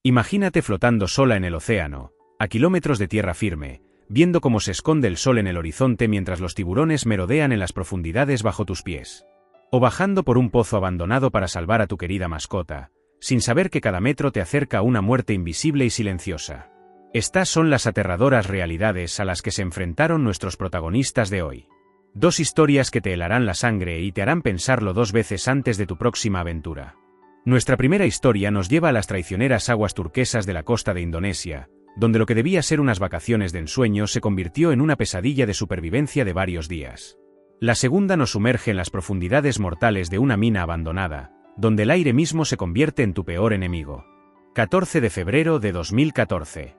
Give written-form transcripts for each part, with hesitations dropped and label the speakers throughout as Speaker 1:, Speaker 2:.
Speaker 1: Imagínate flotando sola en el océano, a kilómetros de tierra firme, viendo cómo se esconde el sol en el horizonte mientras los tiburones merodean en las profundidades bajo tus pies. O bajando por un pozo abandonado para salvar a tu querida mascota, sin saber que cada metro te acerca a una muerte invisible y silenciosa. Estas son las aterradoras realidades a las que se enfrentaron nuestros protagonistas de hoy. Dos historias que te helarán la sangre y te harán pensarlo dos veces antes de tu próxima aventura. Nuestra primera historia nos lleva a las traicioneras aguas turquesas de la costa de Indonesia, donde lo que debía ser unas vacaciones de ensueño se convirtió en una pesadilla de supervivencia de varios días. La segunda nos sumerge en las profundidades mortales de una mina abandonada, donde el aire mismo se convierte en tu peor enemigo. 14 de febrero de 2014.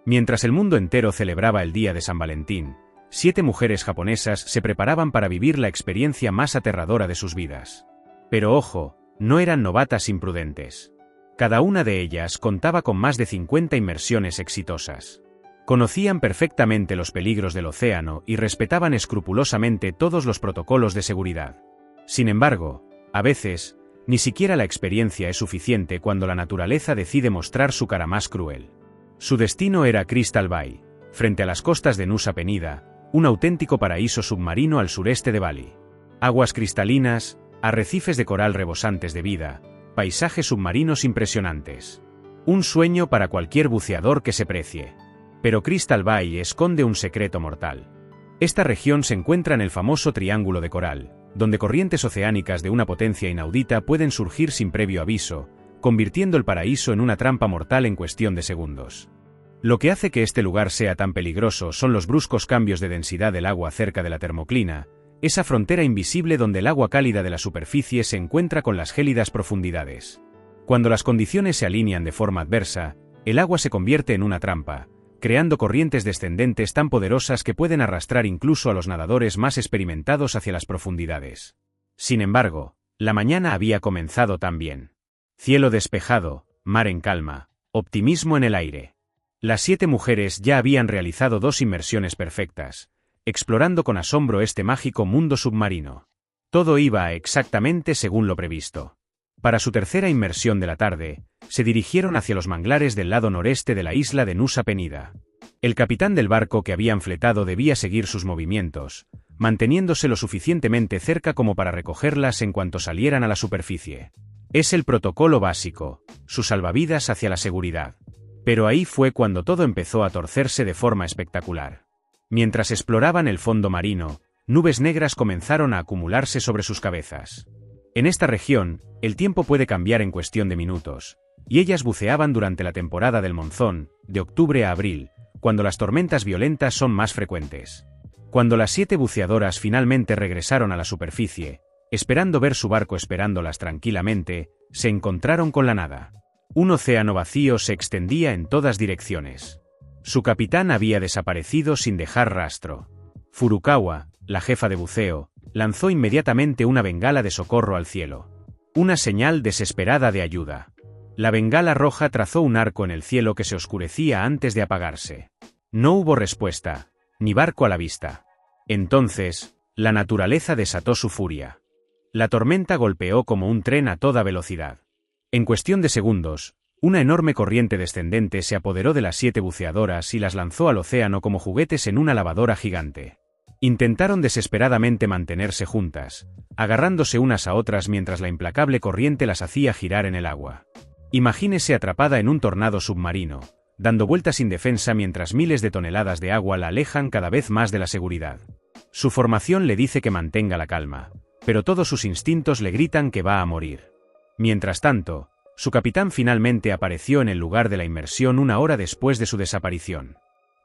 Speaker 1: Mientras el mundo entero celebraba el día de San Valentín, 7 mujeres japonesas se preparaban para vivir la experiencia más aterradora de sus vidas. Pero ojo, no eran novatas imprudentes. Cada una de ellas contaba con más de 50 inmersiones exitosas. Conocían perfectamente los peligros del océano y respetaban escrupulosamente todos los protocolos de seguridad. Sin embargo, a veces, ni siquiera la experiencia es suficiente cuando la naturaleza decide mostrar su cara más cruel. Su destino era Crystal Bay, frente a las costas de Nusa Penida, un auténtico paraíso submarino al sureste de Bali. Aguas cristalinas, arrecifes de coral rebosantes de vida, paisajes submarinos impresionantes. Un sueño para cualquier buceador que se precie. Pero Crystal Bay esconde un secreto mortal. Esta región se encuentra en el famoso Triángulo de Coral, donde corrientes oceánicas de una potencia inaudita pueden surgir sin previo aviso, convirtiendo el paraíso en una trampa mortal en cuestión de segundos. Lo que hace que este lugar sea tan peligroso son los bruscos cambios de densidad del agua cerca de la termoclina, esa frontera invisible donde el agua cálida de la superficie se encuentra con las gélidas profundidades. Cuando las condiciones se alinean de forma adversa, el agua se convierte en una trampa, creando corrientes descendentes tan poderosas que pueden arrastrar incluso a los nadadores más experimentados hacia las profundidades. Sin embargo, la mañana había comenzado también. Cielo despejado, mar en calma, optimismo en el aire. Las 7 mujeres ya habían realizado 2 inmersiones perfectas, explorando con asombro este mágico mundo submarino. Todo iba exactamente según lo previsto. Para su tercera inmersión de la tarde, se dirigieron hacia los manglares del lado noreste de la isla de Nusa Penida. El capitán del barco que habían fletado debía seguir sus movimientos, manteniéndose lo suficientemente cerca como para recogerlas en cuanto salieran a la superficie. Es el protocolo básico, su salvavidas hacia la seguridad. Pero ahí fue cuando todo empezó a torcerse de forma espectacular. Mientras exploraban el fondo marino, nubes negras comenzaron a acumularse sobre sus cabezas. En esta región, el tiempo puede cambiar en cuestión de minutos, y ellas buceaban durante la temporada del monzón, de octubre a abril, cuando las tormentas violentas son más frecuentes. Cuando las 7 buceadoras finalmente regresaron a la superficie, esperando ver su barco esperándolas tranquilamente, se encontraron con la nada. Un océano vacío se extendía en todas direcciones. Su capitán había desaparecido sin dejar rastro. Furukawa, la jefa de buceo, lanzó inmediatamente una bengala de socorro al cielo. Una señal desesperada de ayuda. La bengala roja trazó un arco en el cielo que se oscurecía antes de apagarse. No hubo respuesta, ni barco a la vista. Entonces, la naturaleza desató su furia. La tormenta golpeó como un tren a toda velocidad. En cuestión de segundos, una enorme corriente descendente se apoderó de las 7 buceadoras y las lanzó al océano como juguetes en una lavadora gigante. Intentaron desesperadamente mantenerse juntas, agarrándose unas a otras mientras la implacable corriente las hacía girar en el agua. Imagínese atrapada en un tornado submarino, dando vueltas indefensa mientras miles de toneladas de agua la alejan cada vez más de la seguridad. Su formación le dice que mantenga la calma, pero todos sus instintos le gritan que va a morir. Mientras tanto, su capitán finalmente apareció en el lugar de la inmersión 1 hora después de su desaparición.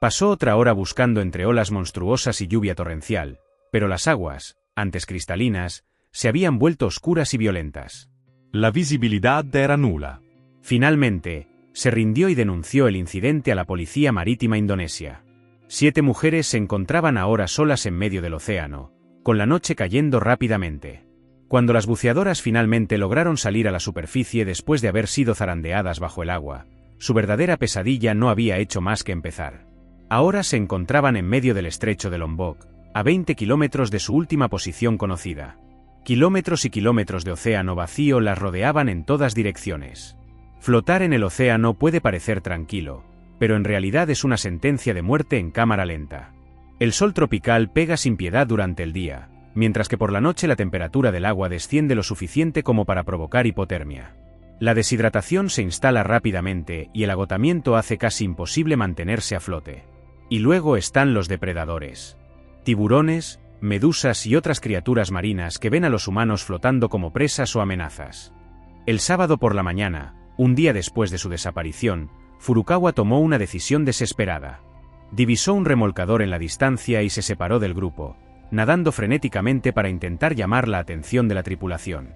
Speaker 1: Pasó otra hora buscando entre olas monstruosas y lluvia torrencial, pero las aguas, antes cristalinas, se habían vuelto oscuras y violentas.
Speaker 2: La visibilidad era nula.
Speaker 1: Finalmente, se rindió y denunció el incidente a la Policía Marítima Indonesia. 7 mujeres se encontraban ahora solas en medio del océano, con la noche cayendo rápidamente. Cuando las buceadoras finalmente lograron salir a la superficie después de haber sido zarandeadas bajo el agua, su verdadera pesadilla no había hecho más que empezar. Ahora se encontraban en medio del estrecho de Lombok, a 20 kilómetros de su última posición conocida. Kilómetros y kilómetros de océano vacío las rodeaban en todas direcciones. Flotar en el océano puede parecer tranquilo, pero en realidad es una sentencia de muerte en cámara lenta. El sol tropical pega sin piedad durante el día, mientras que por la noche la temperatura del agua desciende lo suficiente como para provocar hipotermia. La deshidratación se instala rápidamente y el agotamiento hace casi imposible mantenerse a flote. Y luego están los depredadores. Tiburones, medusas y otras criaturas marinas que ven a los humanos flotando como presas o amenazas. El sábado por la mañana, un día después de su desaparición, Furukawa tomó una decisión desesperada. Divisó un remolcador en la distancia y se separó del grupo, nadando frenéticamente para intentar llamar la atención de la tripulación.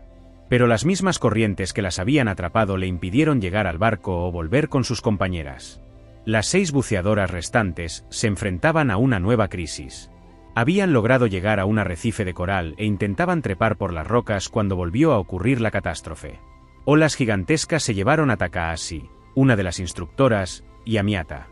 Speaker 1: Pero las mismas corrientes que las habían atrapado le impidieron llegar al barco o volver con sus compañeras. Las 6 buceadoras restantes se enfrentaban a una nueva crisis. Habían logrado llegar a un arrecife de coral e intentaban trepar por las rocas cuando volvió a ocurrir la catástrofe. Olas gigantescas se llevaron a Takahashi, una de las instructoras, y a Miyata.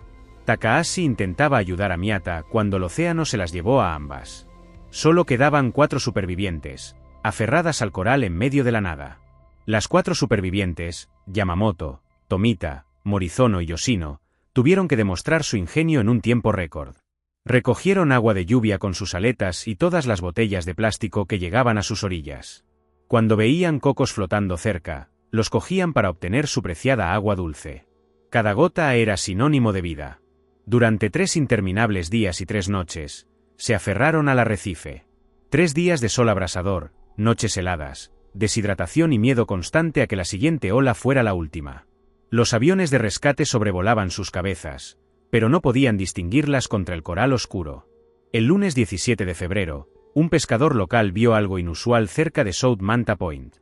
Speaker 1: Takahashi intentaba ayudar a Miyata cuando el océano se las llevó a ambas. Solo quedaban 4 supervivientes, aferradas al coral en medio de la nada. Las 4 supervivientes, Yamamoto, Tomita, Morizono y Yoshino, tuvieron que demostrar su ingenio en un tiempo récord. Recogieron agua de lluvia con sus aletas y todas las botellas de plástico que llegaban a sus orillas. Cuando veían cocos flotando cerca, los cogían para obtener su preciada agua dulce. Cada gota era sinónimo de vida. Durante 3 interminables días y 3 noches, se aferraron al arrecife. 3 días de sol abrasador, noches heladas, deshidratación y miedo constante a que la siguiente ola fuera la última. Los aviones de rescate sobrevolaban sus cabezas, pero no podían distinguirlas contra el coral oscuro. El lunes 17 de febrero, un pescador local vio algo inusual cerca de South Manta Point.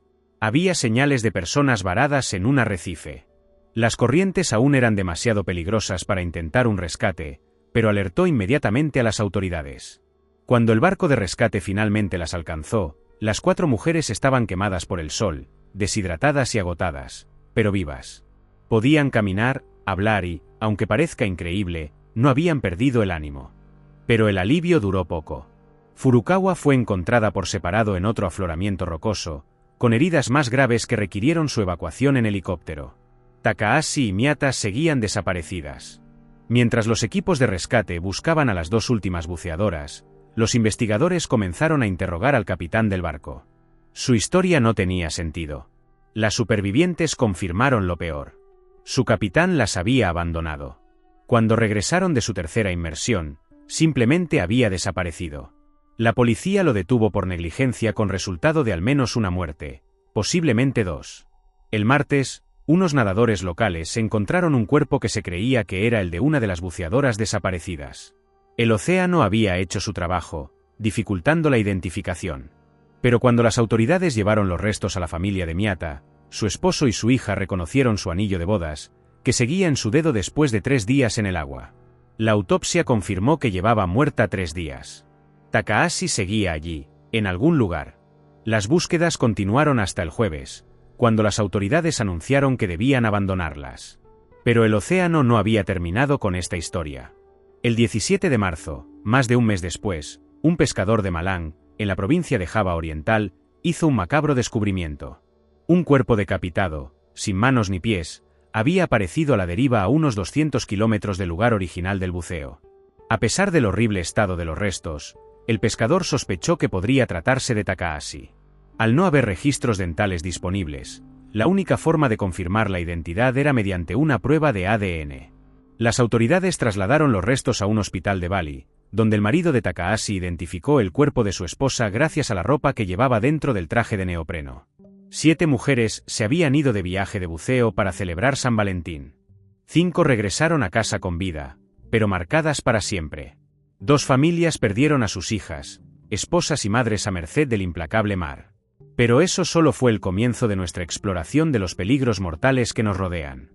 Speaker 1: Había señales de personas varadas en un arrecife. Las corrientes aún eran demasiado peligrosas para intentar un rescate, pero alertó inmediatamente a las autoridades. Cuando el barco de rescate finalmente las alcanzó, las 4 mujeres estaban quemadas por el sol, deshidratadas y agotadas, pero vivas. Podían caminar, hablar y, aunque parezca increíble, no habían perdido el ánimo. Pero el alivio duró poco. Furukawa fue encontrada por separado en otro afloramiento rocoso, con heridas más graves que requirieron su evacuación en helicóptero. Takahashi y Miyata seguían desaparecidas. Mientras los equipos de rescate buscaban a las 2 últimas buceadoras, los investigadores comenzaron a interrogar al capitán del barco. Su historia no tenía sentido. Las supervivientes confirmaron lo peor. Su capitán las había abandonado. Cuando regresaron de su tercera inmersión, simplemente había desaparecido. La policía lo detuvo por negligencia con resultado de al menos una muerte, posiblemente 2. El martes, unos nadadores locales encontraron un cuerpo que se creía que era el de una de las buceadoras desaparecidas. El océano había hecho su trabajo, dificultando la identificación. Pero cuando las autoridades llevaron los restos a la familia de Miyata, su esposo y su hija reconocieron su anillo de bodas, que seguía en su dedo después de 3 días en el agua. La autopsia confirmó que llevaba muerta 3 días. Takahashi seguía allí, en algún lugar. Las búsquedas continuaron hasta el jueves, cuando las autoridades anunciaron que debían abandonarlas. Pero el océano no había terminado con esta historia. El 17 de marzo, más de un mes después, un pescador de Malang, en la provincia de Java Oriental, hizo un macabro descubrimiento. Un cuerpo decapitado, sin manos ni pies, había aparecido a la deriva a unos 200 kilómetros del lugar original del buceo. A pesar del horrible estado de los restos, el pescador sospechó que podría tratarse de Takahashi. Al no haber registros dentales disponibles, la única forma de confirmar la identidad era mediante una prueba de ADN. Las autoridades trasladaron los restos a un hospital de Bali, donde el marido de Takahashi identificó el cuerpo de su esposa gracias a la ropa que llevaba dentro del traje de neopreno. 7 mujeres se habían ido de viaje de buceo para celebrar San Valentín. 5 regresaron a casa con vida, pero marcadas para siempre. 2 familias perdieron a sus hijas, esposas y madres a merced del implacable mar. Pero eso solo fue el comienzo de nuestra exploración de los peligros mortales que nos rodean.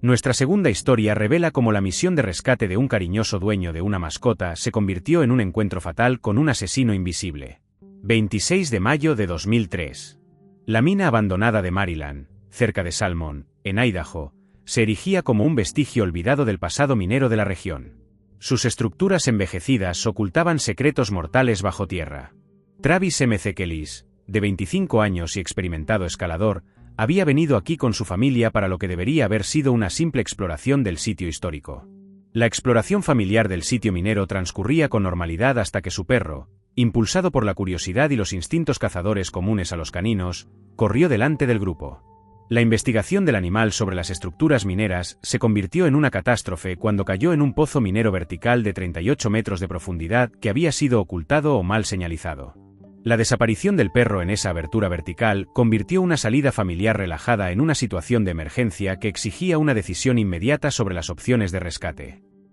Speaker 1: Nuestra segunda historia revela cómo la misión de rescate de un cariñoso dueño de una mascota se convirtió en un encuentro fatal con un asesino invisible. 26 de mayo de 2003. La mina abandonada de Maryland, cerca de Salmon, en Idaho, se erigía como un vestigio olvidado del pasado minero de la región. Sus estructuras envejecidas ocultaban secretos mortales bajo tierra. Travis M. Zekelis, de 25 años y experimentado escalador, había venido aquí con su familia para lo que debería haber sido una simple exploración del sitio histórico. La exploración familiar del sitio minero transcurría con normalidad hasta que su perro, impulsado por la curiosidad y los instintos cazadores comunes a los caninos, corrió delante del grupo. La investigación del animal sobre las estructuras mineras se convirtió en una catástrofe cuando cayó en un pozo minero vertical de 38 metros de profundidad que había sido ocultado o mal señalizado. La desaparición del perro en esa abertura vertical convirtió una salida familiar relajada en una situación de emergencia que exigía una decisión inmediata sobre las opciones de rescate.